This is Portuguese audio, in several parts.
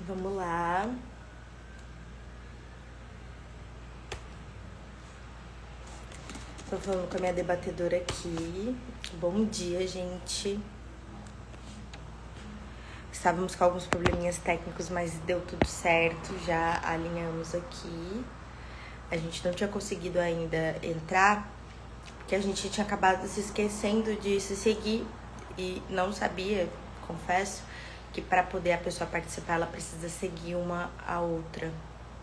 Vamos lá. Tô falando com a minha debatedora aqui. Bom dia, gente. Estávamos com alguns probleminhas técnicos, mas deu tudo certo. Já alinhamos aqui. A gente não tinha conseguido ainda entrar, porque a gente tinha acabado se esquecendo de se seguir e não sabia, confesso, que para poder a pessoa participar, ela precisa seguir uma a outra.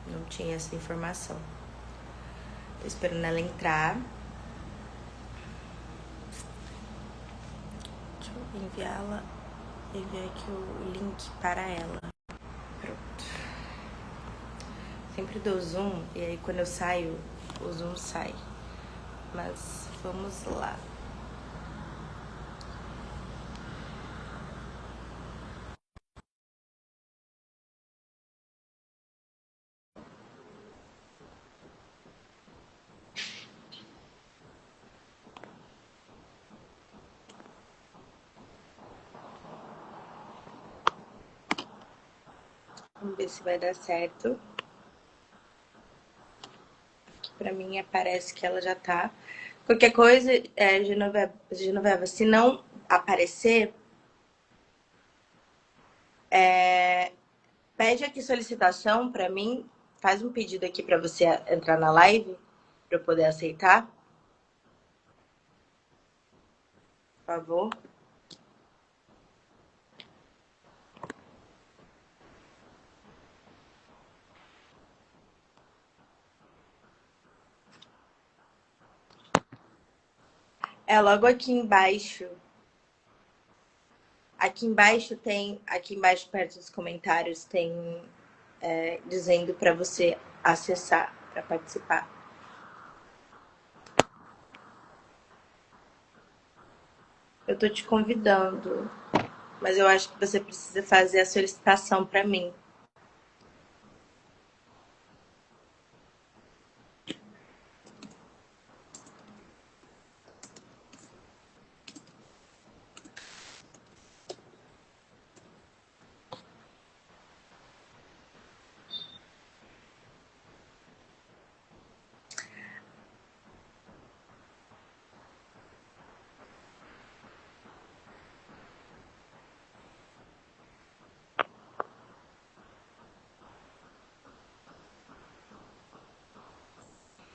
Não tinha essa informação. Tô esperando ela entrar. Deixa eu enviar aqui o link para ela. Pronto. Sempre dou zoom e aí quando eu saio, o zoom sai. Mas vamos lá. Vamos ver se vai dar certo. Aqui pra mim aparece que ela já tá. Qualquer coisa, Genoveva, se não aparecer, pede aqui solicitação pra mim. Faz um pedido aqui pra você entrar na live, pra eu poder aceitar, por favor. É logo aqui embaixo. Aqui embaixo perto dos comentários tem dizendo para você acessar para participar. Eu tô te convidando, mas eu acho que você precisa fazer a solicitação para mim.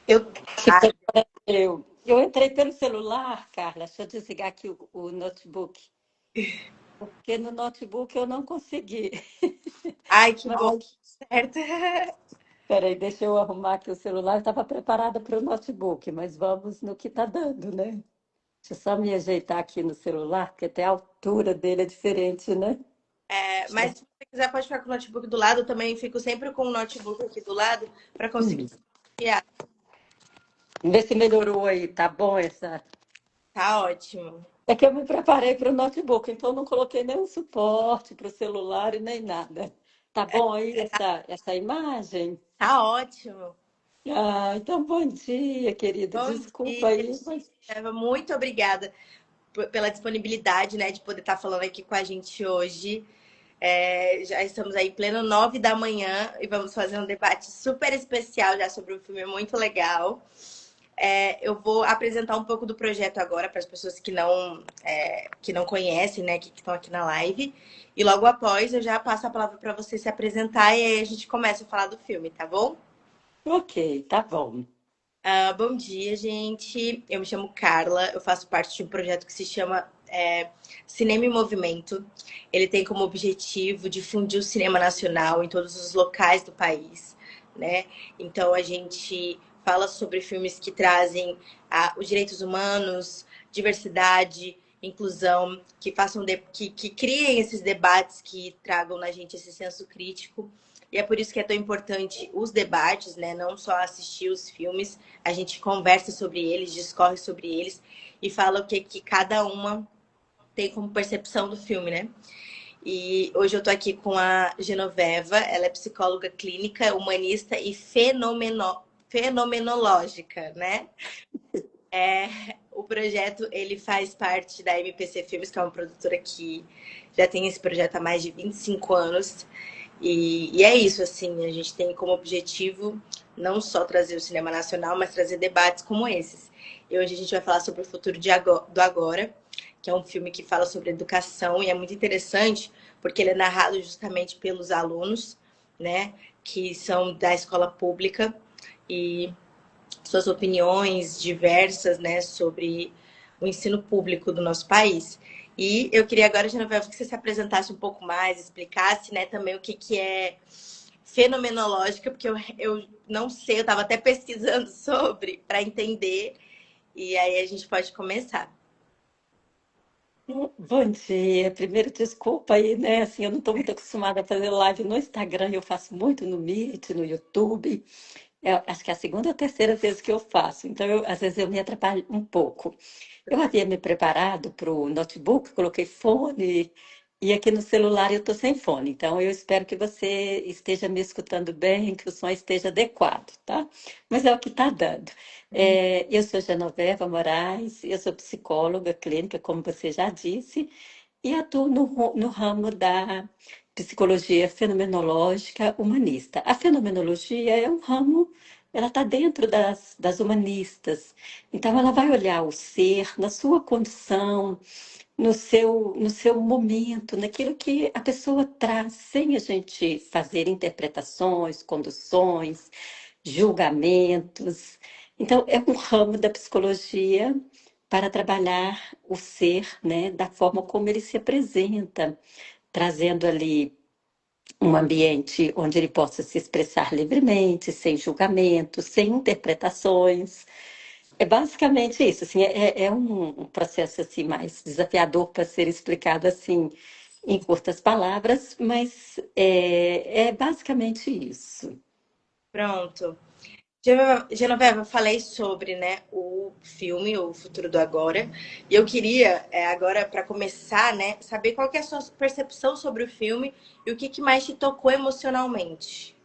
Eu, ah, Eu entrei pelo celular, Carla. Deixa eu desligar aqui o notebook. Porque no notebook eu não consegui. ai, que bom, Mas, certo? peraí, deixa eu arrumar aqui o celular. Eu estava preparada para o notebook, mas vamos no que está dando, né? Deixa eu só me ajeitar aqui no celular, porque até a altura dele é diferente, né? Mas se você quiser, pode ficar com o notebook do lado. Eu também fico sempre com o notebook aqui do lado para conseguir Hum. criar. Vê se melhorou aí, tá bom essa. Tá ótimo. É que eu me preparei para o notebook, então não coloquei nenhum suporte para o celular e nem nada. Tá bom aí essa imagem? Tá ótimo. Ah, então bom dia, querida. Bom Desculpa dia, aí, mas Eva. Muito obrigada pela disponibilidade, né, de poder estar falando aqui com a gente hoje. Já estamos aí em pleno 9 da manhã e vamos fazer um debate super especial já sobre um filme muito legal. Eu vou apresentar um pouco do projeto agora para as pessoas que não conhecem, né, que estão aqui na live. E logo após eu já passo a palavra para você se apresentar e aí a gente começa a falar do filme, tá bom? ok, tá bom. Bom dia, gente. Eu me chamo Carla, eu faço parte de um projeto que se chama Cinema em Movimento. Ele tem como objetivo difundir o cinema nacional em todos os locais do país, né? Então a gente fala sobre filmes que trazem os direitos humanos, diversidade, inclusão, que criem esses debates que tragam na gente esse senso crítico. E é por isso que é tão importante os debates, né? Não só assistir os filmes, a gente conversa sobre eles, discorre sobre eles e fala o que, que cada uma tem como percepção do filme, né? E hoje eu tô aqui com a Genoveva, ela é psicóloga clínica, humanista e fenomenológica, né? O projeto, ele faz parte da MPC Filmes, que é uma produtora que já tem esse projeto há mais de 25 anos. E é isso, assim, a gente tem como objetivo não só trazer o cinema nacional, mas trazer debates como esses. E hoje a gente vai falar sobre o futuro do agora, que é um filme que fala sobre educação e é muito interessante porque ele é narrado justamente pelos alunos, né, que são da escola pública e suas opiniões diversas, né, sobre o ensino público do nosso país. E eu queria agora, Genoveva, que você se apresentasse um pouco mais, explicasse, né, também o que, que é fenomenológica, porque eu não sei, eu estava até pesquisando sobre para entender, e aí a gente pode começar. Bom dia. Primeiro, desculpa aí, né? Assim, eu não estou muito acostumada a fazer live no Instagram, eu faço muito no Meet, no YouTube. Acho que é a segunda ou terceira vez que eu faço, então às vezes eu me atrapalho um pouco. Eu havia me preparado para o notebook, coloquei fone, e aqui no celular eu estou sem fone, então eu espero que você esteja me escutando bem, que o som esteja adequado, tá? Mas é o que está dando. Eu sou Genoveva Moraes, eu sou psicóloga clínica, como você já disse, e atuo no ramo da psicologia fenomenológica humanista. A fenomenologia é um ramo, ela está dentro das humanistas. Então, ela vai olhar o ser na sua condição, no seu momento, naquilo que a pessoa traz, sem a gente fazer interpretações, conduções, julgamentos. Então, é um ramo da psicologia para trabalhar o ser, né, da forma como ele se apresenta, trazendo ali um ambiente onde ele possa se expressar livremente, sem julgamento, sem interpretações. É basicamente isso, assim, é um processo assim mais desafiador para ser explicado assim em curtas palavras, mas é basicamente isso. Pronto. Genoveva, falei sobre, né, o filme O Futuro do Agora. E eu queria, agora, para começar, né, saber qual que é a sua percepção sobre o filme e o que, que mais te tocou emocionalmente.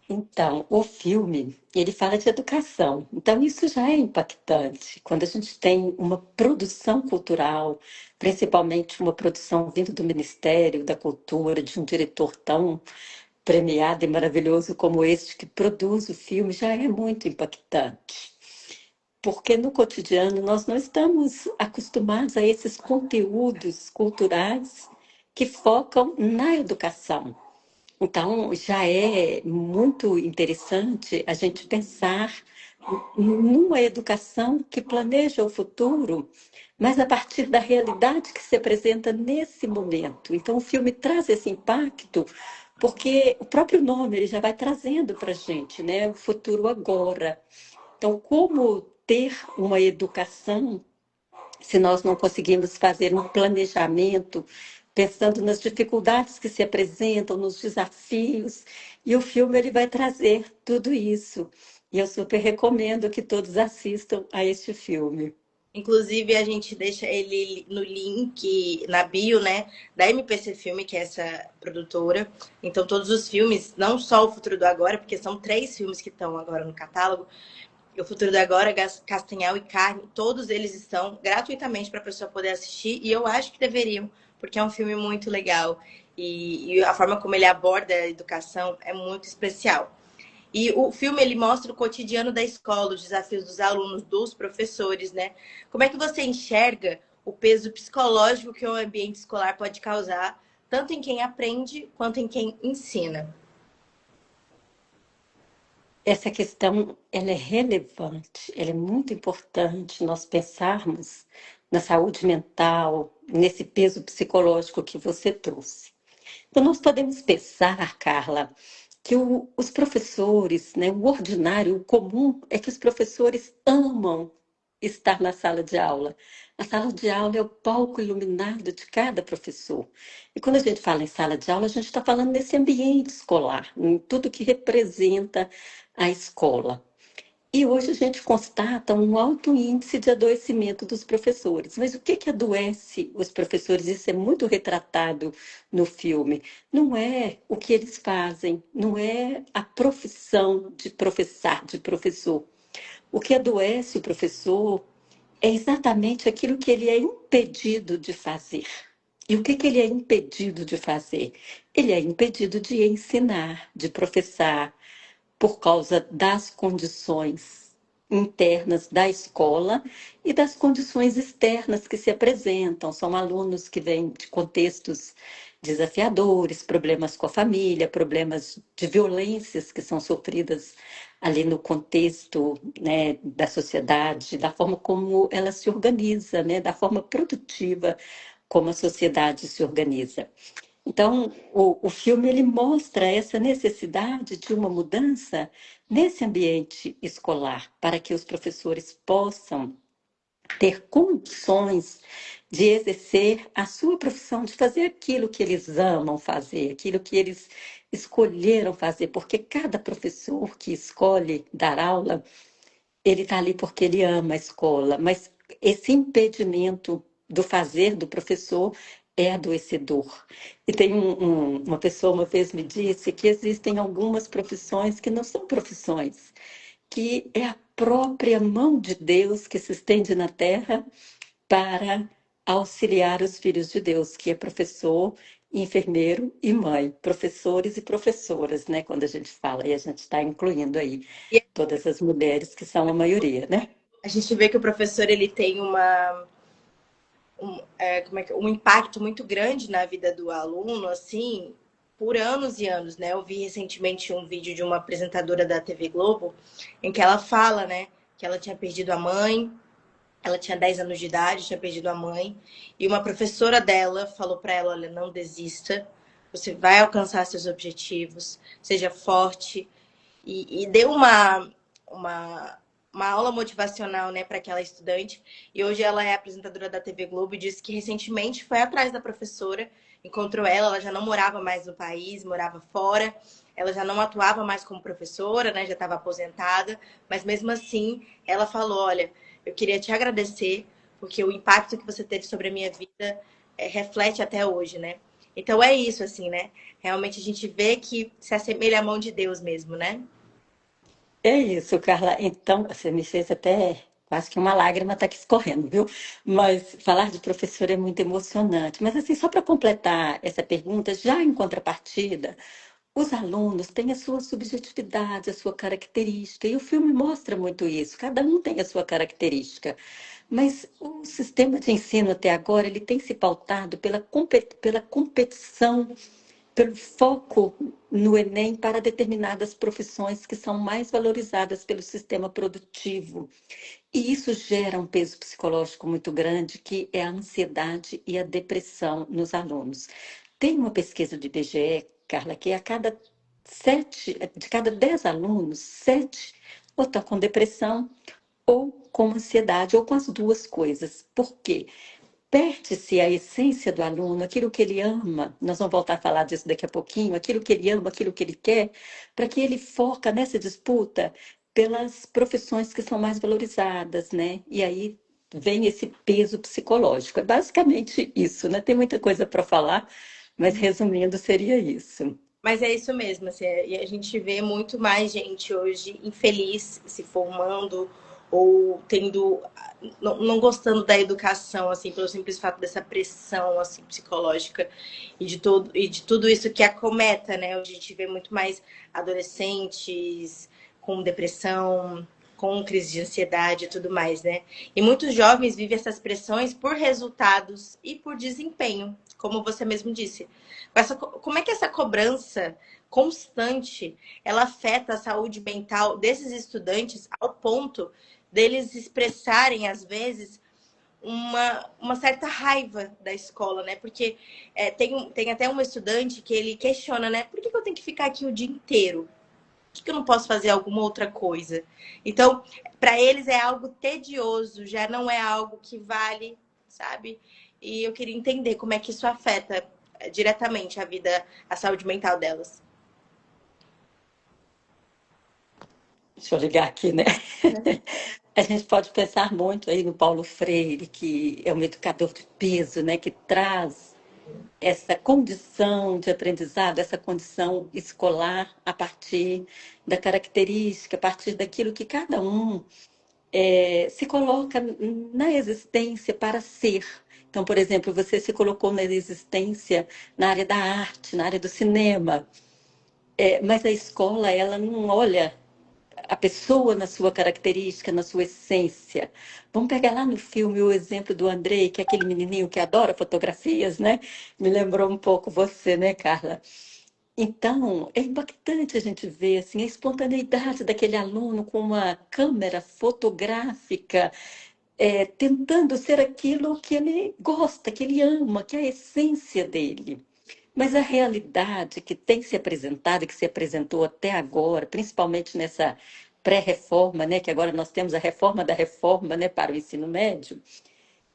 Então, o filme, ele fala de educação. Então, isso já é impactante. Quando a gente tem uma produção cultural, principalmente uma produção vindo do Ministério da Cultura, de um diretor tão premiado e maravilhoso como este que produz o filme, já é muito impactante. Porque no cotidiano nós não estamos acostumados a esses conteúdos culturais que focam na educação. Então, já é muito interessante a gente pensar numa educação que planeja o futuro, mas a partir da realidade que se apresenta nesse momento. Então, o filme traz esse impacto, porque o próprio nome ele já vai trazendo para a gente, né? O futuro agora. Então, como ter uma educação se nós não conseguimos fazer um planejamento, pensando nas dificuldades que se apresentam, nos desafios, e o filme ele vai trazer tudo isso. E eu super recomendo que todos assistam a este filme. Inclusive, a gente deixa ele no link, na bio, né, da MPC Filme, que é essa produtora. Então, todos os filmes, não só O Futuro do Agora, porque são 3 filmes que estão agora no catálogo, O Futuro do Agora, Castanhal e Carne, todos eles estão gratuitamente para a pessoa poder assistir, e eu acho que deveriam, porque é um filme muito legal. E a forma como ele aborda a educação é muito especial. E o filme ele mostra o cotidiano da escola, os desafios dos alunos, dos professores, né? Como é que você enxerga o peso psicológico que o ambiente escolar pode causar, tanto em quem aprende quanto em quem ensina? Essa questão ela é relevante, ela é muito importante nós pensarmos na saúde mental, nesse peso psicológico que você trouxe. Então, nós podemos pensar, Carla, que os professores, né, o ordinário, o comum, é que os professores amam estar na sala de aula. A sala de aula é o palco iluminado de cada professor. E quando a gente fala em sala de aula, a gente está falando nesse ambiente escolar, em tudo que representa a escola. E hoje a gente constata um alto índice de adoecimento dos professores. Mas o que que adoece os professores? Isso é muito retratado no filme. Não é o que eles fazem, não é a profissão de professar, de professor. O que adoece o professor é exatamente aquilo que ele é impedido de fazer. E o que que ele é impedido de fazer? Ele é impedido de ensinar, de professar, por causa das condições internas da escola e das condições externas que se apresentam. São alunos que vêm de contextos desafiadores, problemas com a família, problemas de violências que são sofridas ali no contexto, né, da sociedade, da forma como ela se organiza, né, da forma produtiva como a sociedade se organiza. Então, o filme ele mostra essa necessidade de uma mudança nesse ambiente escolar, para que os professores possam ter condições de exercer a sua profissão, de fazer aquilo que eles amam fazer, aquilo que eles escolheram fazer, porque cada professor que escolhe dar aula ele está ali porque ele ama a escola, mas esse impedimento do fazer do professor é adoecedor. E tem uma pessoa uma vez me disse que existem algumas profissões que não são profissões, que é a própria mão de Deus que se estende na terra para auxiliar os filhos de Deus, que é professor, enfermeiro e mãe, professores e professoras, né? Quando a gente fala, e a gente está incluindo aí E todas as mulheres que são a maioria, né? a gente vê que o professor ele tem um impacto muito grande na vida do aluno, assim, por anos e anos, né? Eu vi recentemente um vídeo de uma apresentadora da TV Globo em que ela fala, né, que ela tinha perdido a mãe, ela tinha 10 anos de idade, tinha perdido a mãe, e uma professora dela falou para ela, olha, não desista, você vai alcançar seus objetivos, seja forte, e deu uma, uma aula motivacional, né, para aquela estudante. E hoje ela é apresentadora da TV Globo e disse que recentemente foi atrás da professora, encontrou ela, ela já não morava mais no país, morava fora, ela já não atuava mais como professora, né, já estava aposentada, mas mesmo assim ela falou, olha, eu queria te agradecer porque o impacto que você teve sobre a minha vida reflete até hoje, né? Então é isso, assim, né? Realmente a gente vê que se assemelha à mão de Deus mesmo, né? É isso, Carla. Então, você me fez até quase que uma lágrima está aqui escorrendo, viu? Mas falar de professor é muito emocionante. Mas, assim, só para completar essa pergunta, já em contrapartida, os alunos têm a sua subjetividade, a sua característica, e o filme mostra muito isso. Cada um tem a sua característica. Mas o sistema de ensino até agora, ele tem se pautado pela competição, pelo foco no Enem para determinadas profissões que são mais valorizadas pelo sistema produtivo. E isso gera um peso psicológico muito grande, que é a ansiedade e a depressão nos alunos. Tem uma pesquisa do IBGE, Carla, que de cada 10 alunos, 7 ou estão com depressão ou com ansiedade, ou com as duas coisas. Por quê? Perde-se a essência do aluno, aquilo que ele ama, nós vamos voltar a falar disso daqui a pouquinho, aquilo que ele ama, aquilo que ele quer, para que ele foca nessa disputa pelas profissões que são mais valorizadas, né? E aí vem esse peso psicológico. É basicamente isso, né? Tem muita coisa para falar, mas resumindo, seria isso. Mas é isso mesmo, assim, e a gente vê muito mais gente hoje infeliz se formando ou tendo, não gostando da educação, assim, pelo simples fato dessa pressão, assim, psicológica e de tudo isso que acometa, né? Hoje a gente vê muito mais adolescentes com depressão, com crise de ansiedade e tudo mais, né? E muitos jovens vivem essas pressões por resultados e por desempenho, como você mesmo disse. Como é que essa cobrança constante ela afeta a saúde mental desses estudantes ao ponto deles expressarem, às vezes, uma certa raiva da escola, né? Porque tem até um estudante que ele questiona, né? Por que eu tenho que ficar aqui o dia inteiro? Por que eu não posso fazer alguma outra coisa? Então, para eles é algo tedioso, já não é algo que vale, sabe? E eu queria entender como é que isso afeta diretamente a vida, a saúde mental delas. Deixa eu ligar aqui, né? A gente pode pensar muito aí no Paulo Freire, que é um educador de peso, né? Que traz essa condição de aprendizado, essa condição escolar a partir da característica, a partir daquilo que cada um se coloca na existência para ser. Então, por exemplo, você se colocou na existência na área da arte, na área do cinema, mas a escola, ela não olha a pessoa na sua característica, na sua essência. Vamos pegar lá no filme o exemplo do Andrei, que é aquele menininho que adora fotografias, né? Me lembrou um pouco você, né, Carla? Então, é impactante a gente ver assim, a espontaneidade daquele aluno com uma câmera fotográfica, tentando ser aquilo que ele gosta, que ele ama, que é a essência dele. Mas a realidade que tem se apresentado, que se apresentou até agora, principalmente nessa pré-reforma, né, que agora nós temos a reforma da reforma, né, para o ensino médio,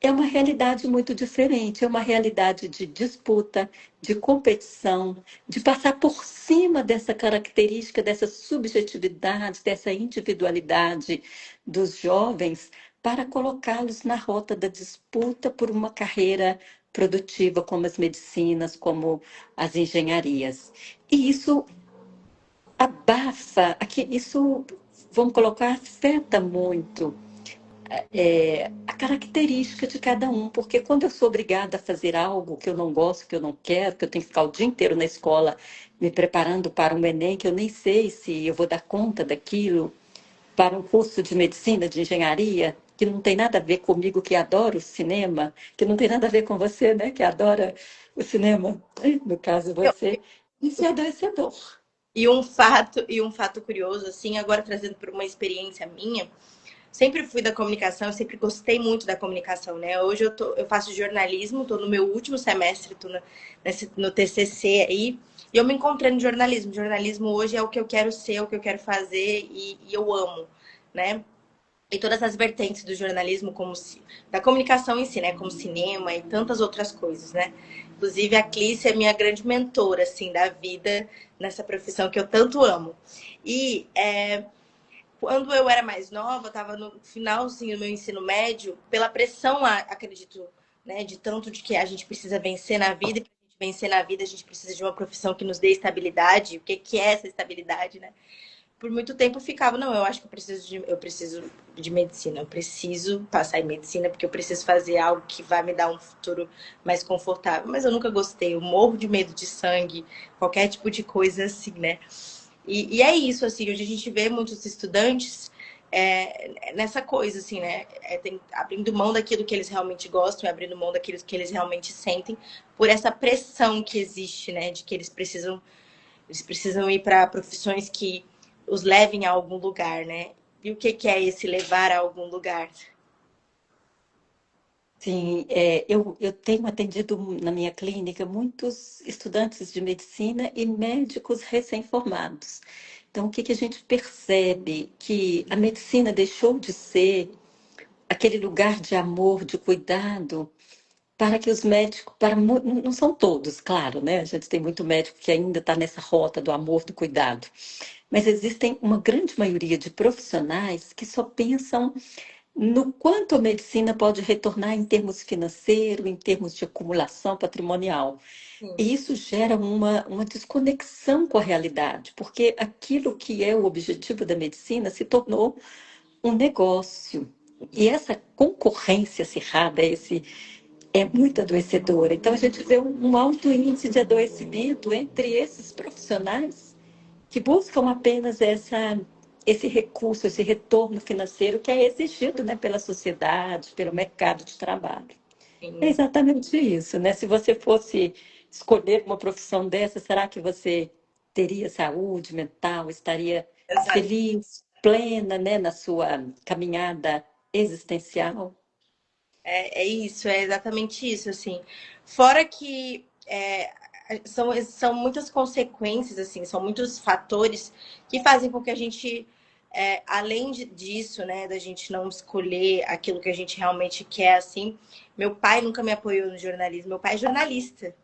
é uma realidade muito diferente, é uma realidade de disputa, de competição, de passar por cima dessa característica, dessa subjetividade, dessa individualidade dos jovens, para colocá-los na rota da disputa por uma carreira produtiva, como as medicinas, como as engenharias. E isso abafa, aqui, isso, vamos colocar, afeta muito a característica de cada um, porque quando eu sou obrigada a fazer algo que eu não gosto, que eu não quero, que eu tenho que ficar o dia inteiro na escola me preparando para um Enem, que eu nem sei se eu vou dar conta daquilo, para um curso de medicina, de engenharia, que não tem nada a ver comigo, que adoro o cinema, que não tem nada a ver com você, né, que adora o cinema, no caso Eu- você, isso é adoecedor. e um fato curioso, assim, agora trazendo para uma experiência minha, sempre fui da comunicação, eu sempre gostei muito da comunicação, né? Hoje eu faço jornalismo, estou no meu último semestre, estou no TCC aí, e eu me encontrei no jornalismo. Jornalismo hoje é o que eu quero ser, é o que eu quero fazer e eu amo, né? E todas as vertentes do jornalismo, da comunicação em si, né? Como cinema e tantas outras coisas, né? Inclusive, a Clícia é minha grande mentora, assim, da vida, nessa profissão que eu tanto amo. E quando eu era mais nova, estava no finalzinho do meu ensino médio, pela pressão, acredito, né, de tanto de que a gente precisa vencer na vida, e para a gente vencer na vida, a gente precisa de uma profissão que nos dê estabilidade. O que é essa estabilidade, né? Por muito tempo eu ficava, não, eu acho que eu preciso de medicina, eu preciso passar em medicina porque eu preciso fazer algo que vai me dar um futuro mais confortável. Mas eu nunca gostei, eu morro de medo de sangue, qualquer tipo de coisa assim, né? E é isso, assim, hoje a gente vê muitos estudantes nessa coisa, assim, né? Abrindo mão daquilo que eles realmente gostam e abrindo mão daquilo que eles realmente sentem por essa pressão que existe, né? De que eles precisam ir para profissões que os levem a algum lugar, né? E o que que é esse levar a algum lugar? Sim, eu tenho atendido na minha clínica muitos estudantes de medicina e médicos recém-formados. Então, o que que a gente percebe? Que a medicina deixou de ser aquele lugar de amor, de cuidado, para que os médicos, não são todos, claro, né? A gente tem muito médico que ainda está nessa rota do amor, do cuidado. Mas existem uma grande maioria de profissionais que só pensam no quanto a medicina pode retornar em termos financeiros, em termos de acumulação patrimonial. Sim, E isso gera uma desconexão com a realidade, porque aquilo que é o objetivo da medicina se tornou um negócio. E essa concorrência acirrada, é muito adoecedora. Então, a gente vê um alto índice de adoecimento entre esses profissionais que buscam apenas esse recurso, esse retorno financeiro que é exigido, né, pela sociedade, pelo mercado de trabalho. É sim, exatamente isso, né? Se você fosse escolher uma profissão dessa, será que você teria saúde mental, estaria exato. feliz, plena, né, na sua caminhada existencial? É isso, é exatamente isso, assim. Fora que são muitas consequências, assim, são muitos fatores que fazem com que a gente, além disso, né, da gente não escolher aquilo que a gente realmente quer, assim. Meu pai nunca me apoiou no jornalismo. Meu pai é jornalista.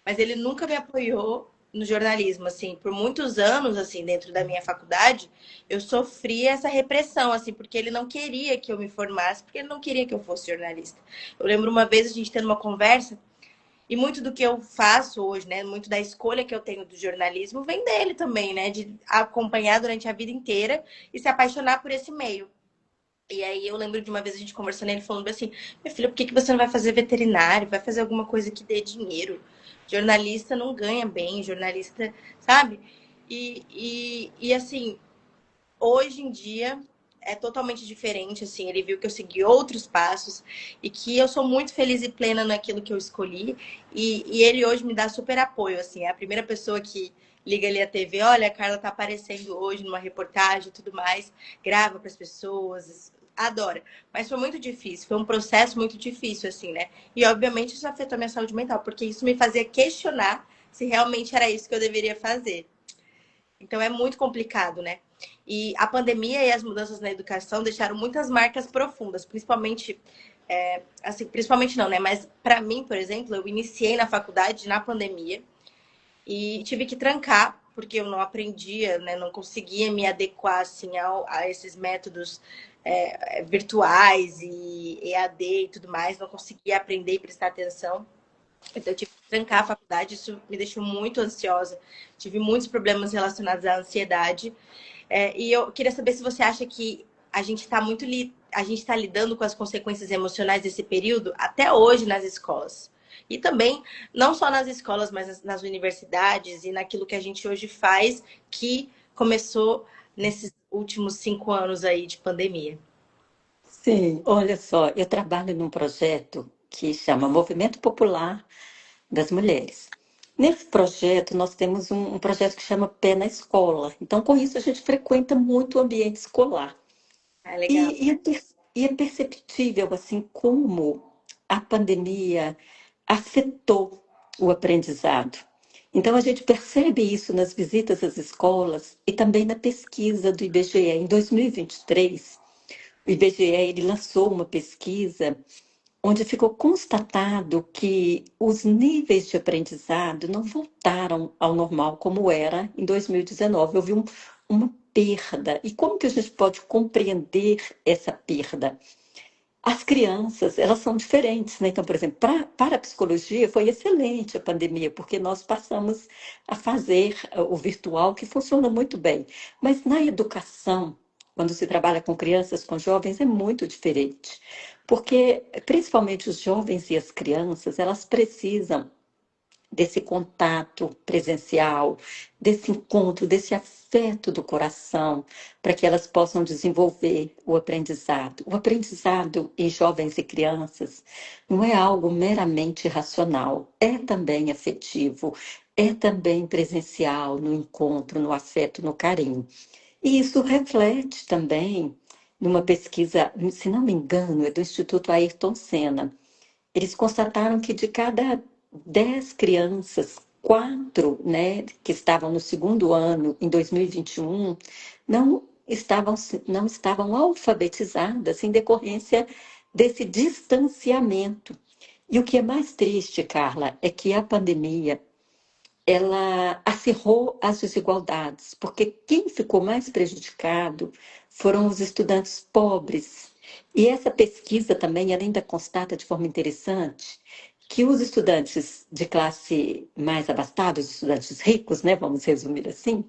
Mas ele nunca me apoiou no jornalismo, assim, por muitos anos, assim, dentro da minha faculdade, eu sofri essa repressão, assim, porque ele não queria que eu me formasse, porque ele não queria que eu fosse jornalista. Eu lembro uma vez a gente tendo uma conversa, e muito do que eu faço hoje, né, muito da escolha que eu tenho do jornalismo vem dele também, né, de acompanhar durante a vida inteira e se apaixonar por esse meio. E aí eu lembro de uma vez a gente conversando, ele falando assim, minha filha, por que que você não vai fazer veterinário? Vai fazer alguma coisa que dê dinheiro. Jornalista não ganha bem, jornalista, sabe? E assim, hoje em dia é totalmente diferente, assim, ele viu que eu segui outros passos e que eu sou muito feliz e plena naquilo que eu escolhi e ele hoje me dá super apoio, assim, é a primeira pessoa que liga ali a TV, olha, a Carla tá aparecendo hoje numa reportagem e tudo mais, grava para as pessoas, adora. Mas foi muito difícil, foi um processo muito difícil, assim, né? E obviamente isso afetou a minha saúde mental, porque isso me fazia questionar se realmente era isso que eu deveria fazer. Então é muito complicado, né? E a pandemia e as mudanças na educação deixaram muitas marcas profundas, principalmente, assim, principalmente não, né? Mas para mim, por exemplo, eu iniciei na faculdade na pandemia e tive que trancar porque eu não aprendia, né? Não conseguia me adequar assim a esses métodos virtuais e EAD e tudo mais, não conseguia aprender e prestar atenção. Então, eu tive que trancar a faculdade, isso me deixou muito ansiosa. Tive muitos problemas relacionados à ansiedade. E eu queria saber se você acha que a gente está a gente está lidando com as consequências emocionais desse período até hoje nas escolas. E também, não só nas escolas, mas nas universidades e naquilo que a gente hoje faz, que começou nesses últimos 5 anos aí de pandemia. Sim, olha só, eu trabalho num projeto que chama Movimento Popular das Mulheres. Nesse projeto, nós temos um projeto que chama Pé na Escola. Então, com isso, a gente frequenta muito o ambiente escolar. Ah, legal. E é perceptível, assim, como a pandemia afetou o aprendizado. Então, a gente percebe isso nas visitas às escolas e também na pesquisa do IBGE. Em 2023, o IBGE ele lançou uma pesquisa onde ficou constatado que os níveis de aprendizado não voltaram ao normal como era em 2019. Houve uma perda. E como que a gente pode compreender essa perda? As crianças, elas são diferentes, né? Então, por exemplo, para a psicologia foi excelente a pandemia, porque nós passamos a fazer o virtual, que funciona muito bem. Mas na educação, quando se trabalha com crianças, com jovens, é muito diferente. Porque, principalmente os jovens e as crianças, elas precisam desse contato presencial, desse encontro, desse afeto do coração, para que elas possam desenvolver o aprendizado. O aprendizado em jovens e crianças não é algo meramente racional, é também afetivo, é também presencial, no encontro, no afeto, no carinho. E isso reflete também numa pesquisa, se não me engano, é do Instituto Ayrton Senna. Eles constataram que de cada 10 crianças, 4, né, que estavam no segundo ano, em 2021, não não estavam alfabetizadas em decorrência desse distanciamento. E o que é mais triste, Carla, é que a pandemia ela acirrou as desigualdades, porque quem ficou mais prejudicado foram os estudantes pobres. E essa pesquisa também ela ainda constata de forma interessante que os estudantes de classe mais abastada, os estudantes ricos, né, vamos resumir assim,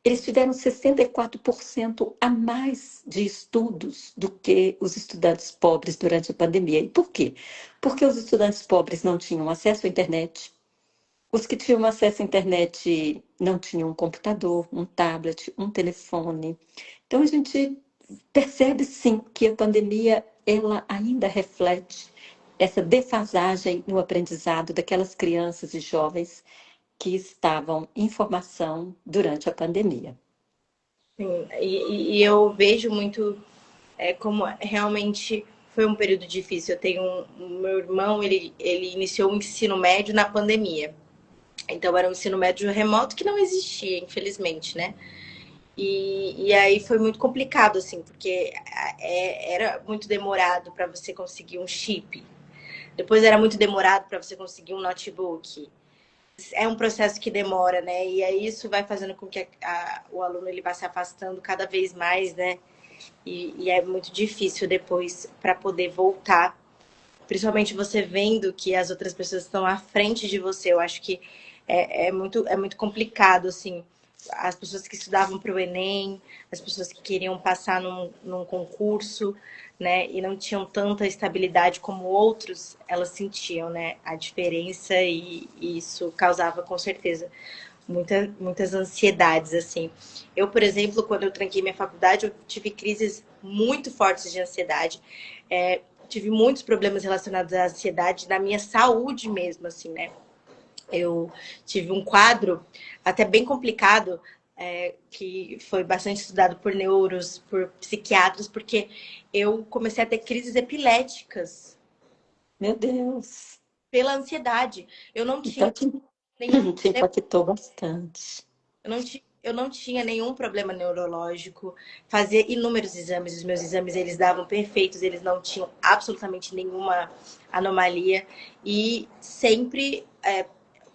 eles tiveram 64% a mais de estudos do que os estudantes pobres durante a pandemia. E por quê? Porque os estudantes pobres não tinham acesso à internet, os que tinham acesso à internet não tinham um computador, um tablet, um telefone. Então a gente percebe sim que a pandemia ela ainda reflete essa defasagem no aprendizado daquelas crianças e jovens que estavam em formação durante a pandemia. Sim, e eu vejo muito como realmente foi um período difícil. Eu tenho meu irmão, ele iniciou o ensino médio na pandemia. Então era um ensino médio remoto que não existia, infelizmente, né? E aí foi muito complicado, assim, porque era muito demorado para você conseguir um chip. Depois era muito demorado para você conseguir um notebook. É um processo que demora, né? E aí isso vai fazendo com que o aluno ele vá se afastando cada vez mais, né? E é muito difícil depois para poder voltar. Principalmente você vendo que as outras pessoas estão à frente de você. Eu acho que é muito complicado, assim. as pessoas que estudavam para o Enem, as pessoas que queriam passar num concurso, né, e não tinham tanta estabilidade como outros, elas sentiam, né, a diferença e isso causava com certeza muitas ansiedades, assim. Eu, por exemplo, quando eu tranquei minha faculdade, eu tive crises muito fortes de ansiedade. Tive muitos problemas relacionados à ansiedade na minha saúde mesmo, assim, né? Eu tive um quadro até bem complicado, que foi bastante estudado por neuros, por psiquiatras, porque eu comecei a ter crises epiléticas Meu Deus. pela ansiedade. Eu não tinha Então te, nenhum te problema. impactou bastante. Eu não tinha nenhum problema neurológico, fazia inúmeros exames, os meus exames eles davam perfeitos, eles não tinham absolutamente nenhuma anomalia e sempre,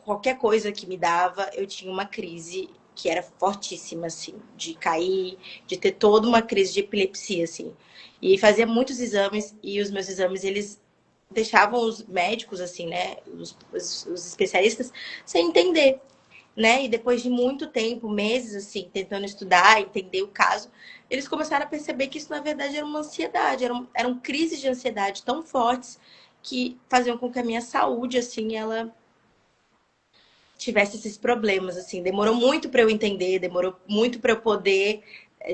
qualquer coisa que me dava, eu tinha uma crise que era fortíssima, assim, de cair, de ter toda uma crise de epilepsia, assim. E fazia muitos exames e os meus exames, eles deixavam os médicos, assim, né, os especialistas, sem entender, né? E depois de muito tempo, meses assim, tentando estudar, entender o caso, eles começaram a perceber que isso na verdade era uma ansiedade, eram crises de ansiedade tão fortes que faziam com que a minha saúde assim, ela tivesse esses problemas assim. Demorou muito para eu entender, demorou muito para eu poder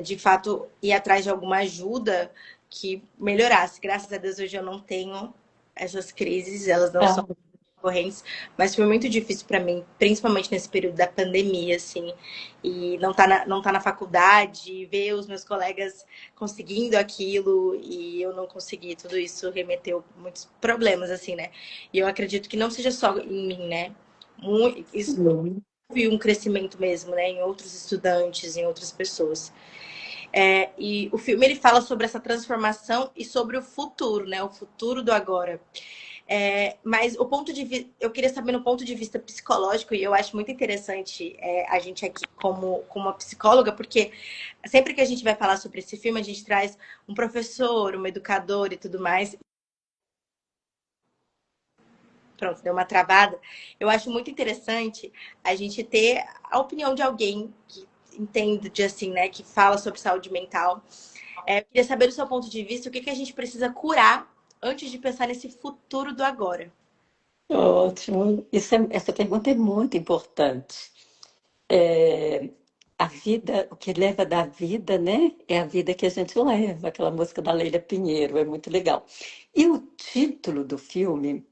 de fato ir atrás de alguma ajuda que melhorasse. Graças a Deus hoje eu não tenho essas crises, elas não são Ah, correntes, mas foi muito difícil para mim, principalmente nesse período da pandemia, assim, e não tá na faculdade, ver os meus colegas conseguindo aquilo e eu não consegui, tudo isso remeteu muitos problemas, assim, né? E eu acredito que não seja só em mim, né? Isso sim. houve um crescimento mesmo, né? Em outros estudantes, em outras pessoas. E o filme ele fala sobre essa transformação e sobre o futuro, né? O futuro do agora. Mas eu queria saber no ponto de vista psicológico, e eu acho muito interessante a gente aqui como uma psicóloga, porque sempre que a gente vai falar sobre esse filme, a gente traz um professor, um educador e tudo mais. Pronto, deu uma travada. Eu acho muito interessante a gente ter a opinião de alguém que entende, assim, né, que fala sobre saúde mental. Eu queria saber do seu ponto de vista o que a gente precisa curar antes de pensar nesse futuro do agora. Ótimo. Essa pergunta é muito importante. É, a vida, o que leva da vida, né? É a vida que a gente leva, aquela música da Leila Pinheiro, é muito legal. E o título do filme,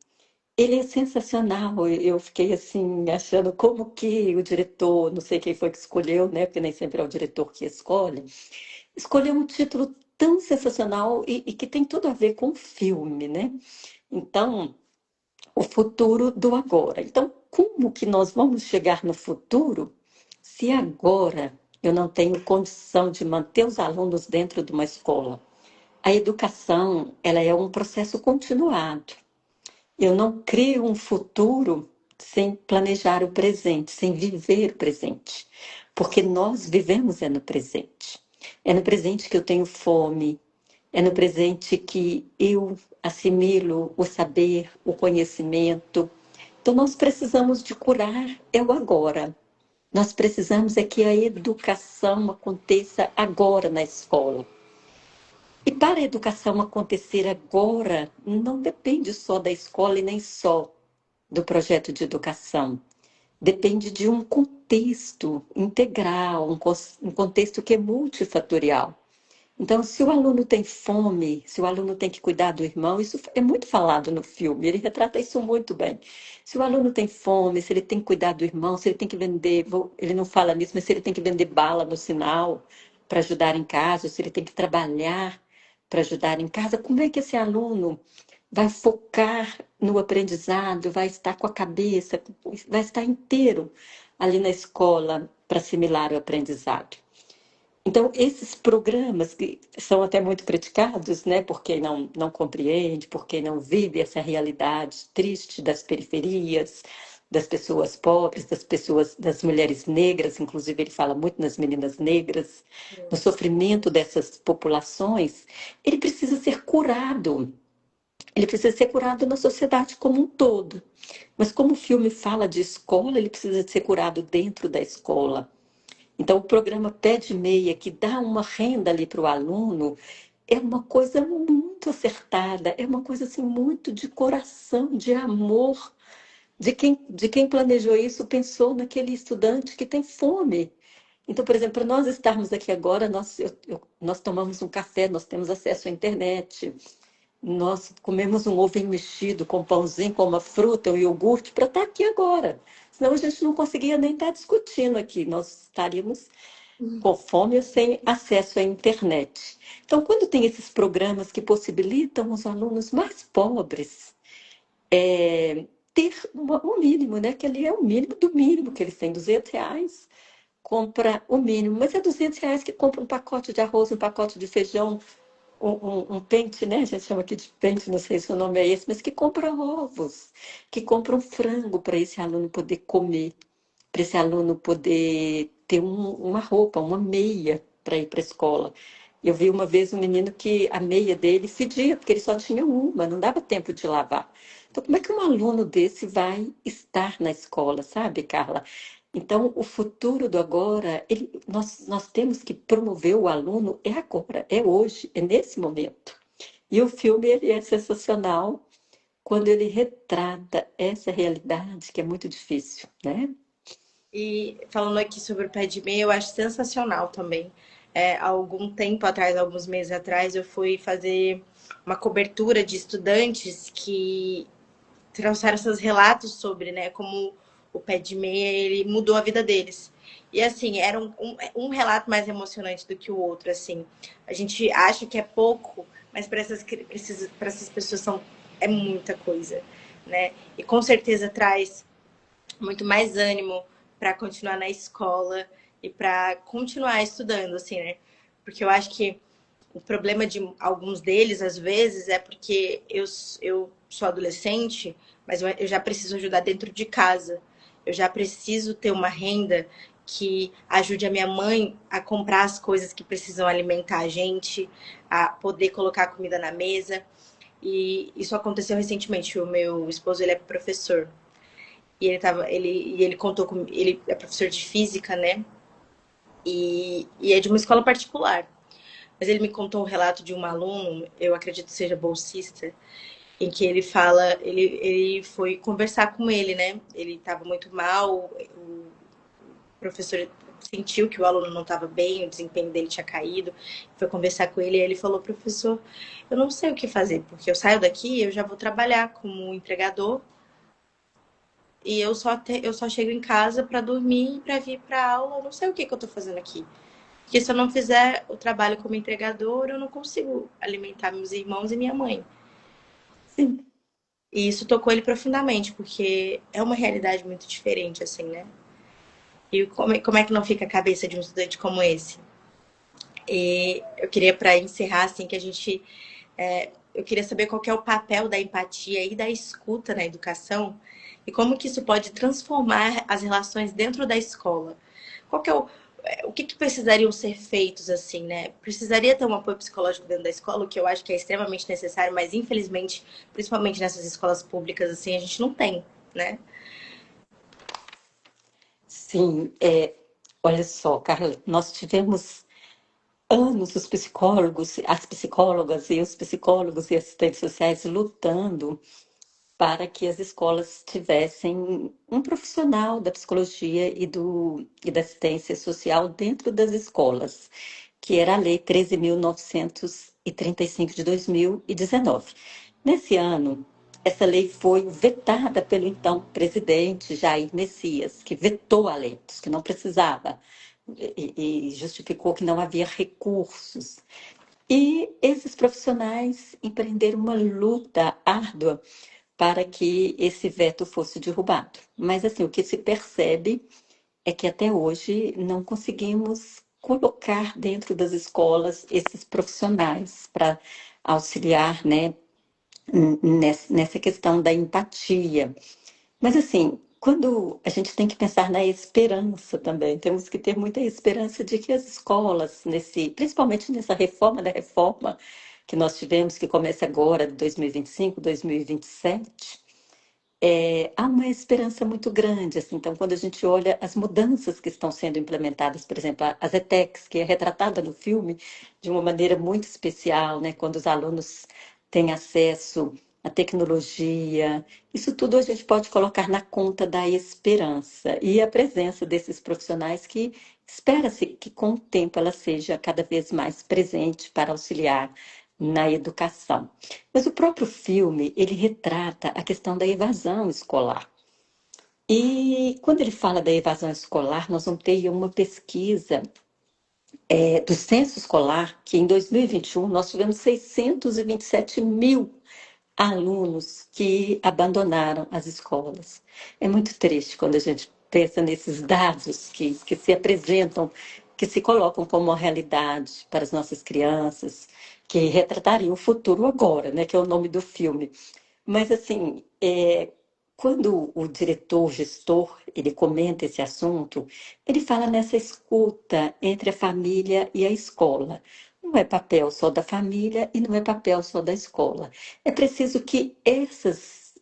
ele é sensacional. Eu fiquei assim, achando como que o diretor, não sei quem foi que escolheu, né? Porque nem sempre é o diretor que escolhe, escolheu um título tão sensacional e que tem tudo a ver com o filme, né? Então, o futuro do agora. Então, como que nós vamos chegar no futuro se agora eu não tenho condição de manter os alunos dentro de uma escola? A educação, ela é um processo continuado. Eu não crio um futuro sem planejar o presente, sem viver o presente. Porque nós vivemos no presente. É no presente que eu tenho fome, é no presente que eu assimilo o saber, o conhecimento. Então, nós precisamos de curar é o agora. Nós precisamos é que a educação aconteça agora na escola. E para a educação acontecer agora, não depende só da escola e nem só do projeto de educação. Depende de um contexto integral, um contexto que é multifatorial. Então, se o aluno tem fome, se o aluno tem que cuidar do irmão, isso é muito falado no filme, ele retrata isso muito bem. Se o aluno tem fome, se ele tem que cuidar do irmão, se ele tem que vender, ele não fala nisso, mas se ele tem que vender bala no sinal para ajudar em casa, se ele tem que trabalhar para ajudar em casa, como é que esse aluno vai focar no aprendizado, vai estar com a cabeça, vai estar inteiro ali na escola para assimilar o aprendizado? Então, esses programas que são até muito criticados, né, por quem não compreende, por quem não vive essa realidade triste das periferias, das pessoas pobres, das pessoas, das mulheres negras, inclusive ele fala muito nas meninas negras, no sofrimento dessas populações, ele precisa ser curado. Ele precisa ser curado na sociedade como um todo. Mas como o filme fala de escola, ele precisa ser curado dentro da escola. Então, o programa Pé de Meia, que dá uma renda ali para o aluno, é uma coisa muito acertada, é uma coisa assim muito de coração, de amor, de quem planejou isso, pensou naquele estudante que tem fome. Então, por exemplo, para nós estarmos aqui agora, nós tomamos um café, nós temos acesso à internet, nós comemos um ovo mexido com pãozinho, com uma fruta, um iogurte, para estar aqui agora. Senão a gente não conseguia nem estar discutindo aqui, nós estaríamos com fome ou sem acesso à internet. Então, quando tem esses programas que possibilitam os alunos mais pobres ter um mínimo, né? Que ali é o mínimo do mínimo, que eles têm R$ 200, compra o mínimo, mas é R$ 200 que compra um pacote de arroz, um pacote de feijão, um pente, né? A gente chama aqui de pente, não sei se o nome é esse, mas que compra ovos, que compra um frango para esse aluno poder comer, para esse aluno poder ter uma roupa, uma meia para ir para a escola. Eu vi uma vez um menino que a meia dele fedia, porque ele só tinha uma, não dava tempo de lavar. Então, como é que um aluno desse vai estar na escola, sabe, Carla? Então, o futuro do agora, nós temos que promover o aluno é agora, é hoje, é nesse momento. E o filme ele é sensacional quando ele retrata essa realidade que é muito difícil, né? E falando aqui sobre o pé de meia, eu acho sensacional também. Há algum tempo atrás, alguns meses atrás, eu fui fazer uma cobertura de estudantes que trouxeram seus relatos sobre, né, como o pé de meia ele mudou a vida deles. E assim, era um relato mais emocionante do que o outro, assim. A gente acha que é pouco, mas para essas pessoas é muita coisa, né? E com certeza traz muito mais ânimo para continuar na escola e para continuar estudando, assim, né? Porque eu acho que o problema de alguns deles, às vezes, é porque eu sou adolescente, mas eu já preciso ajudar dentro de casa. Eu já preciso ter uma renda que ajude a minha mãe a comprar as coisas que precisam alimentar a gente, a poder colocar comida na mesa. E isso aconteceu recentemente. O meu esposo, ele é professor. E ele contou com, ele é professor de física, né? E é de uma escola particular. Mas ele me contou um relato de um aluno, eu acredito que seja bolsista, em que ele fala, ele foi conversar com ele, né? Ele estava muito mal, o professor sentiu que o aluno não estava bem, o desempenho dele tinha caído, foi conversar com ele e ele falou, professor, eu não sei o que fazer, porque eu saio daqui, eu já vou trabalhar como entregador e eu só chego em casa para dormir e para vir para aula, eu não sei o que eu tô fazendo aqui. Porque se eu não fizer o trabalho como entregador, eu não consigo alimentar meus irmãos e minha mãe. Sim. E isso tocou ele profundamente, porque é uma realidade muito diferente, assim, né? E como é que não fica a cabeça de um estudante como esse? E eu queria, para encerrar, assim, que a gente. Eu queria saber qual que é o papel da empatia e da escuta na educação e como que isso pode transformar as relações dentro da escola. Qual que é o que precisariam ser feitos assim, né? Precisaria ter um apoio psicológico dentro da escola, o que eu acho que é extremamente necessário, mas infelizmente, principalmente nessas escolas públicas assim, a gente não tem, né? Sim, olha só, Carla, nós tivemos anos os psicólogos, as psicólogas e os psicólogos e assistentes sociais lutando para que as escolas tivessem um profissional da psicologia e da assistência social dentro das escolas, que era a Lei 13.935 de 2019. Nesse ano, essa lei foi vetada pelo então presidente Jair Messias, que vetou a lei, disse que não precisava, e justificou que não havia recursos. E esses profissionais empreenderam uma luta árdua para que esse veto fosse derrubado. Mas, assim, o que se percebe é que até hoje não conseguimos colocar dentro das escolas esses profissionais para auxiliar, né, nessa questão da empatia. Mas, assim, quando a gente tem que pensar na esperança também, temos que ter muita esperança de que as escolas, principalmente nessa reforma da reforma que nós tivemos, que começa agora, de 2025, 2027, há uma esperança muito grande, assim. Então, quando a gente olha as mudanças que estão sendo implementadas, por exemplo, as ETECs, que é retratada no filme de uma maneira muito especial, né? Quando os alunos têm acesso à tecnologia, isso tudo a gente pode colocar na conta da esperança e a presença desses profissionais que espera-se que com o tempo ela seja cada vez mais presente para auxiliar na educação. Mas o próprio filme, ele retrata a questão da evasão escolar. E quando ele fala da evasão escolar, nós vamos ter uma pesquisa do censo escolar, que em 2021 nós tivemos 627 mil alunos que abandonaram as escolas. É muito triste quando a gente pensa nesses dados que se apresentam, que se colocam como uma realidade para as nossas crianças, que retratariam o futuro agora, né, que é o nome do filme. Mas, assim, quando o diretor, o gestor, ele comenta esse assunto, ele fala nessa escuta entre a família e a escola. Não é papel só da família e não é papel só da escola. É preciso que essas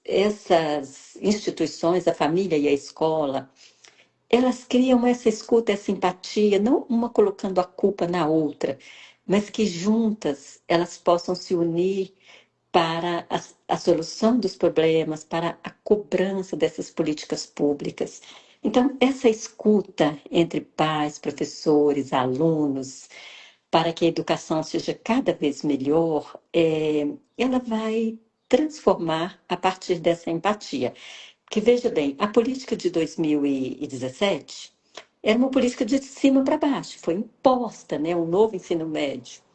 instituições, a família e a escola, elas criam essa escuta, essa empatia, não uma colocando a culpa na outra, mas que juntas elas possam se unir para a solução dos problemas, para a cobrança dessas políticas públicas. Então, essa escuta entre pais, professores, alunos, para que a educação seja cada vez melhor, ela vai transformar a partir dessa empatia. Porque, veja bem, a política de 2017 era uma política de cima para baixo, foi imposta, né, um novo ensino médio.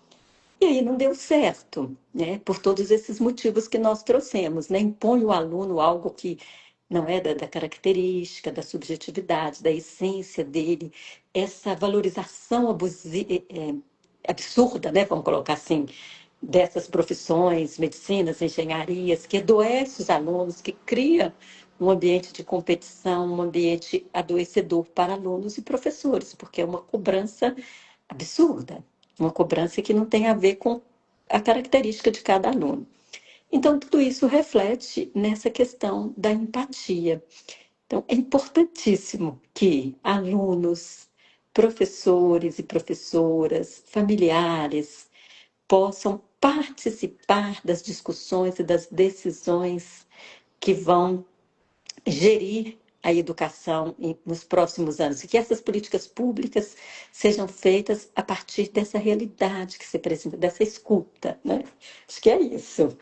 E aí não deu certo, né? Por todos esses motivos que nós trouxemos, né? Impõe o aluno algo que não é da característica, da subjetividade, da essência dele, essa valorização absurda, né? Vamos colocar assim, dessas profissões, medicinas, engenharias, que adoece os alunos, que cria um ambiente de competição, um ambiente adoecedor para alunos e professores, porque é uma cobrança absurda, uma cobrança que não tem a ver com a característica de cada aluno. Então, tudo isso reflete nessa questão da empatia. Então, é importantíssimo que alunos, professores e professoras, familiares, possam participar das discussões e das decisões que vão gerir a educação nos próximos anos e que essas políticas públicas sejam feitas a partir dessa realidade que se apresenta, dessa escuta, né? Acho que é isso.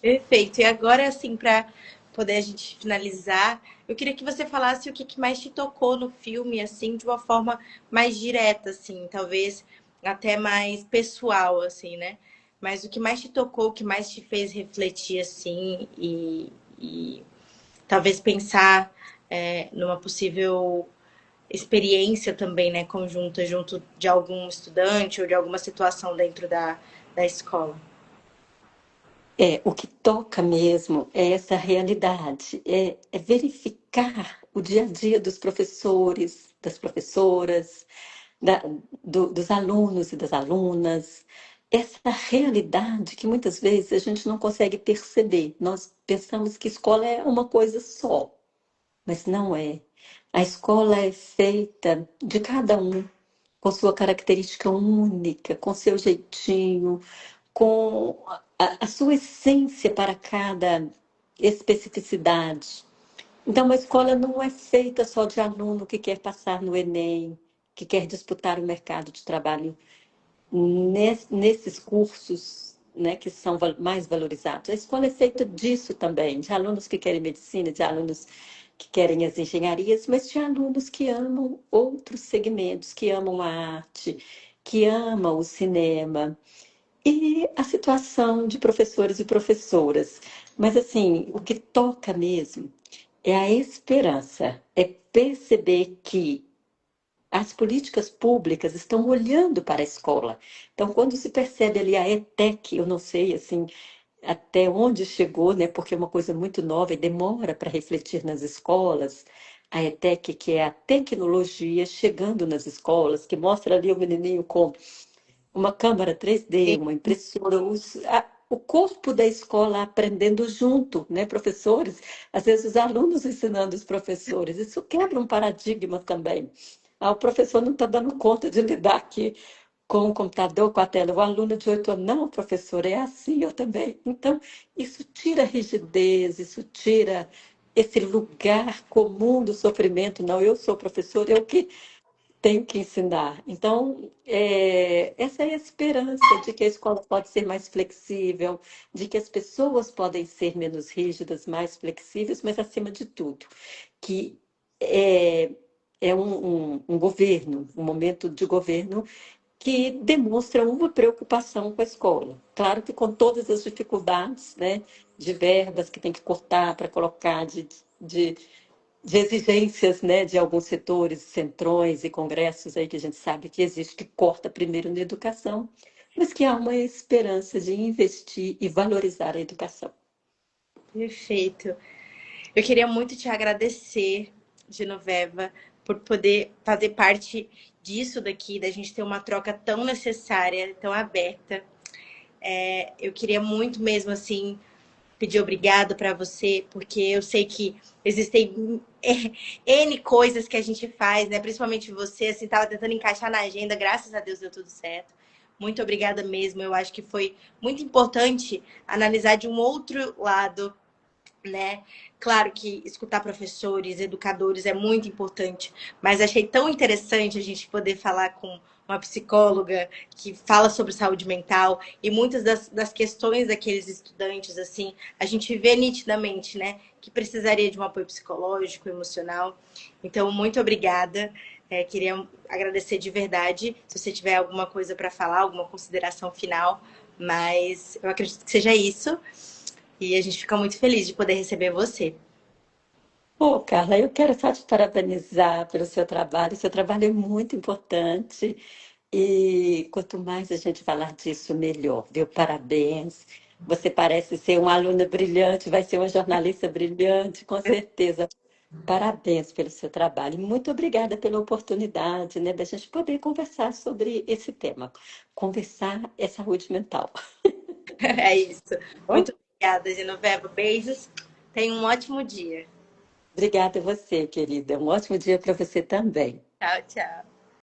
Perfeito. E agora, assim, para poder a gente finalizar, eu queria que você falasse o que mais te tocou no filme, assim, de uma forma mais direta, assim, talvez até mais pessoal, assim, né? Mas o que mais te tocou, o que mais te fez refletir, assim, e talvez pensar numa possível experiência também, né, conjunta, junto de algum estudante ou de alguma situação dentro da escola. O que toca mesmo é essa realidade, é verificar o dia a dia dos professores, das professoras, da- dos alunos e das alunas, essa realidade que muitas vezes a gente não consegue perceber. Nós pensamos que escola é uma coisa só, mas não é. A escola é feita de cada um, com sua característica única, com seu jeitinho, com a sua essência para cada especificidade. Então, a escola não é feita só de aluno que quer passar no Enem, que quer disputar o mercado de trabalho nesses cursos, né, que são mais valorizados. A escola é feita disso também, de alunos que querem medicina, de alunos que querem as engenharias, mas de alunos que amam outros segmentos, que amam a arte, que amam o cinema. E a situação de professores e professoras. Mas, assim, o que toca mesmo é a esperança, é perceber que as políticas públicas estão olhando para a escola. Então, quando se percebe ali a ETEC, eu não sei assim até onde chegou, né? Porque é uma coisa muito nova e demora para refletir nas escolas. A ETEC, que é a tecnologia chegando nas escolas, que mostra ali o menininho com uma câmera 3D, uma impressora, o corpo da escola aprendendo junto, né, professores? Às vezes os alunos ensinando os professores. Isso quebra um paradigma também. Ah, o professor não está dando conta de lidar aqui com o computador, com a tela. O aluno de 8 anos, não, professor, é assim, eu também. Então, isso tira a rigidez, isso tira esse lugar comum do sofrimento. Não, eu sou professor, eu que tenho que ensinar. Então, essa é a esperança de que a escola pode ser mais flexível, de que as pessoas podem ser menos rígidas, mais flexíveis, mas, acima de tudo, que é, é um governo, um momento de governo que demonstra uma preocupação com a escola. Claro que com todas as dificuldades, né, de verbas que tem que cortar para colocar, de, de exigências, né, de alguns setores, centrões e congressos aí que a gente sabe que existe, que corta primeiro na educação, mas que há uma esperança de investir e valorizar a educação. Perfeito. Eu queria muito te agradecer, Genoveva, por poder fazer parte disso daqui, da gente ter uma troca tão necessária, tão aberta. Eu queria muito mesmo, assim, pedir obrigado para você, porque eu sei que existem N coisas que a gente faz, né? Principalmente você, assim, tava tentando encaixar na agenda, graças a Deus deu tudo certo. Muito obrigada mesmo. Eu acho que foi muito importante analisar de um outro lado, né? Claro que escutar professores, educadores é muito importante, mas achei tão interessante a gente poder falar com uma psicóloga que fala sobre saúde mental e muitas das questões daqueles estudantes, assim, a gente vê nitidamente, né, que precisaria de um apoio psicológico, emocional. Então, muito obrigada. Queria agradecer de verdade. Se você tiver alguma coisa para falar, alguma consideração final, mas eu acredito que seja isso. E a gente fica muito feliz de poder receber você. Pô, Carla, eu quero só te parabenizar pelo seu trabalho. Seu trabalho é muito importante e quanto mais a gente falar disso, melhor, viu? Parabéns. Você parece ser uma aluna brilhante, vai ser uma jornalista brilhante, com certeza. Parabéns pelo seu trabalho. E muito obrigada pela oportunidade, né, da gente poder conversar sobre esse tema. Conversar é saúde mental. É isso. Bom, Muito obrigada, Genoveva. Beijos. Tenha um ótimo dia. obrigada a você, querida. Um ótimo dia para você também. Tchau, tchau.